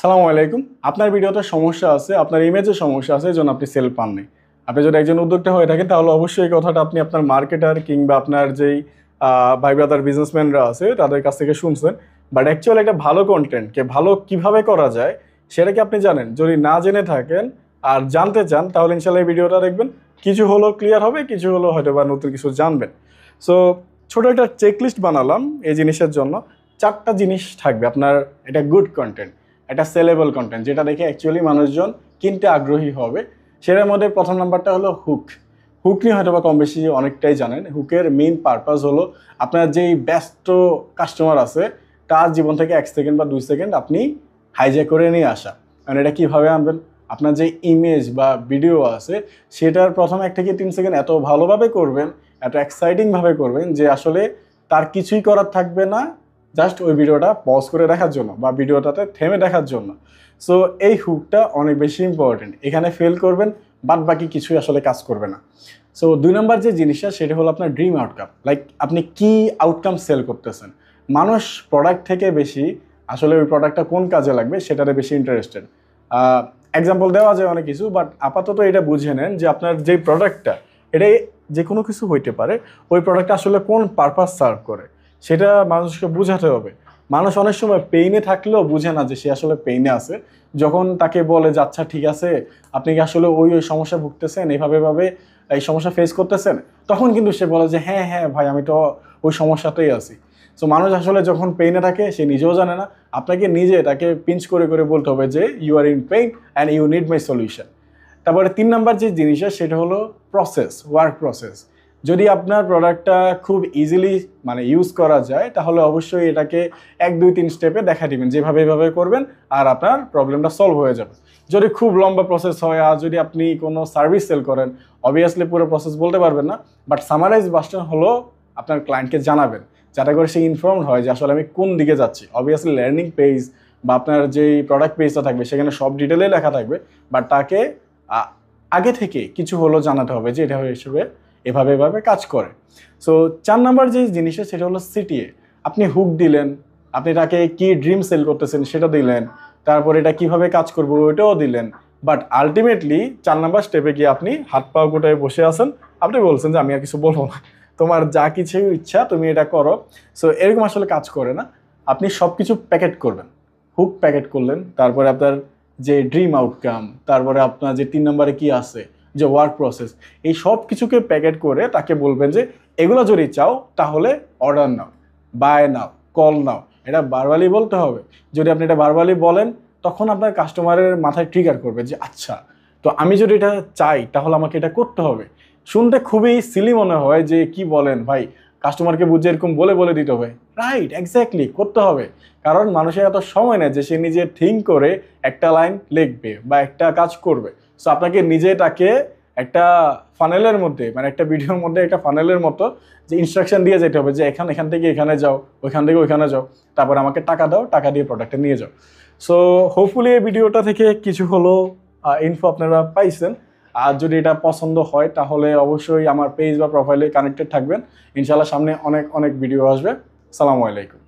সালামু আলাইকুম। আপনার ভিডিওতে সমস্যা আছে, আপনার ইমেজের সমস্যা আছে, এজন্য আপনি সেল পাননি। আপনি যদি একজন উদ্যোক্তা হয়ে থাকেন তাহলে অবশ্যই এই কথাটা আপনি আপনার মার্কেটার কিংবা আপনার যেই ভাই ব্রাদার বিজনেসম্যানরা আছে তাদের কাছ থেকে শুনছেন। বাট অ্যাকচুয়ালি একটা ভালো কন্টেন্টকে ভালো কিভাবে করা যায় সেটা কি আপনি জানেন? যদি না জেনে থাকেন আর জানতে চান তাহলে ইনশাল্লাহ এই ভিডিওটা দেখবেন। কিছু হলো ক্লিয়ার হবে, কিছু হলো হয়তো বা নতুন কিছু জানবেন। সো ছোট একটা চেকলিস্ট বানালাম এই জিনিসের জন্য। 4টা জিনিস থাকবে আপনার, এটা গুড কন্টেন্ট, একটা সেলেবল কন্টেন্ট যেটা দেখে অ্যাকচুয়ালি মানুষজন কিনতে আগ্রহী হবে। সেটার মধ্যে প্রথম নাম্বারটা হলো হুক। হুক নিয়ে হয়তো বা কম বেশি অনেকটাই জানেন। হুকের মেইন পারপাস হলো আপনার যেই ব্যস্ত কাস্টমার আছে তার জীবন থেকে 1 সেকেন্ড বা 2 সেকেন্ড আপনি হাইজ্যাক করে নিয়ে আসা। কারণ এটা কীভাবে আনবেন? আপনার যে ইমেজ বা ভিডিও আছে সেটার প্রথম 1 থেকে 3 সেকেন্ড এত ভালোভাবে করবেন, এত এক্সাইটিংভাবে করবেন যে আসলে তার কিছুই করার থাকবে না জাস্ট ওই ভিডিওটা পজ করে দেখার জন্য বা ভিডিওটাতে থেমে দেখার জন্য। সো এই হুকটা অনেক বেশি ইম্পর্টেন্ট। এখানে ফেল করবেন, বাদ বাকি কিছুই আসলে কাজ করবে না। সো 2 নম্বর যে জিনিসটা সেটা হলো আপনার ড্রিম আউটকাম। লাইক আপনি কি আউটকাম সেল করতেছেন। মানুষ প্রোডাক্ট থেকে বেশি আসলে ওই প্রোডাক্টটা কোন কাজে লাগবে সেটাতে বেশি ইন্টারেস্টেড। এক্সাম্পল দেওয়া যায় অনেক কিছু, বাট আপাতত এটা বুঝে নেন যে আপনার যেই প্রোডাক্টটা এটাই যে কোনো কিছু হইতে পারে, ওই প্রোডাক্টটা আসলে কোন পারপাস সার্ভ করে সেটা মানুষকে বোঝাতে হবে। মানুষ অনেক সময় পেইনে থাকলেও বুঝে না যে সে আসলে পেইনে আছে। যখন তাকে বলে যে আচ্ছা ঠিক আছে আপনি কি আসলে ওই সমস্যা ভুগতেছেন, এইভাবে এই সমস্যা ফেস করতেছেন, তখন কিন্তু সে বলে যে হ্যাঁ হ্যাঁ ভাই আমি তো ওই সমস্যাতেই আছি। সো মানুষ আসলে যখন পেইনে থাকে সে নিজেও জানে না, আপনাকে নিজে তাকে পিঞ্চ করে করে বলতে হবে যে you are in pain and you need my solution. তারপরে 3 নাম্বার যে জিনিসটা সেটা হলো প্রসেস, ওয়ার্ক প্রসেস। যদি আপনার প্রোডাক্টটা খুব ইজিলি ইউজ করা যায় তাহলে অবশ্যই এটাকে 1 2 3 স্টেপে দেখা দিবেন, যেভাবে এভাবে করবেন আর আপনার প্রবলেমটা সলভ হয়ে যাবে। যদি খুব লম্বা প্রসেস হয় আর যদি আপনি কোনো সার্ভিস সেল করেন অবভিয়াসলি পুরো প্রসেস বলতে পারবেন না, বাট সামারাইজ ভার্সন হলো আপনার ক্লায়েন্টকে জানাবেন যাতে করে সে ইনফর্মড হয় যে আসলে আমি কোন দিকে যাচ্ছি। অবভিয়াসলি লার্নিং পেজ বা আপনার যেই প্রোডাক্ট পেজটা থাকবে সেখানে সব ডিটেলে লেখা থাকবে, বাট তাকে আগে থেকে কিছু হলো জানাতে হবে যে এটা হিসেবে এভাবে কাজ করে। সো 4 নাম্বার যে জিনিসটা সেটা হলো সিটিএ। আপনি হুক দিলেন, আপনি তাকে কি ড্রিম সেল করতেছেন সেটা দিলেন, তারপর এটা কিভাবে কাজ করবো ওইটাও দিলেন, বাট আলটিমেটলি 4 নাম্বার স্টেপে গিয়ে আপনি হাত পা গুটায় বসে আছেন। আপনি বলছেন যে আমি আর কিছু বলবো না, তোমার যা কিছু ইচ্ছা তুমি এটা করো। সো এরকম আসলে কাজ করে না। আপনি সব কিছু প্যাকেট করবেন। হুক প্যাকেট করলেন, তারপরে আপনার যে ড্রিম আউটকাম, তারপরে আপনার যে 3 নম্বরে কি আছে যে ওয়ার্ক প্রসেস, এই সব কিছুকে প্যাকেট করে তাকে বলবেন যে এগুলো যদি চাও তাহলে order now, buy now, call now. এটা বারবারই বলতে হবে। যদি আপনি এটা বারবারই বলেন তখন আপনার কাস্টমারের মাথায় ট্রিগার করবে যে আচ্ছা তো আমি যদি এটা চাই তাহলে আমাকে এটা করতে হবে। শুনতে খুবই সিলি মনে হয় যে কি বলেন ভাই, কাস্টমারকে বুঝে এরকম বলে বলে দিতে হবে। রাইট, এক্স্যাক্টলি করতে হবে। কারণ মানুষের এত সময় নেই যে সে নিজে থিঙ্ক করে একটা লাইন লিখবে বা একটা কাজ করবে। সো আপনাকে নিজে তাকে একটা ফানেলের মধ্যে একটা ভিডিওর মধ্যে একটা ফানেলের মতো যে ইনস্ট্রাকশন দিয়ে যেতে হবে যে এখান থেকে এখানে যাও, ওইখান থেকে ওইখানে যাও, তারপর আমাকে টাকা দাও, টাকা দিয়ে প্রোডাক্টটা নিয়ে যাও। সো হোপফুলি এই ভিডিওটা থেকে কিছু হলো ইনফো আপনারা পাইছেন। আর যদি এটা পছন্দ হয় তাহলে অবশ্যই আমার পেজ বা প্রোফাইলে কানেক্টেড থাকবেন। ইনশাল্লাহ সামনে অনেক অনেক ভিডিও আসবে। আসসালামু আলাইকুম।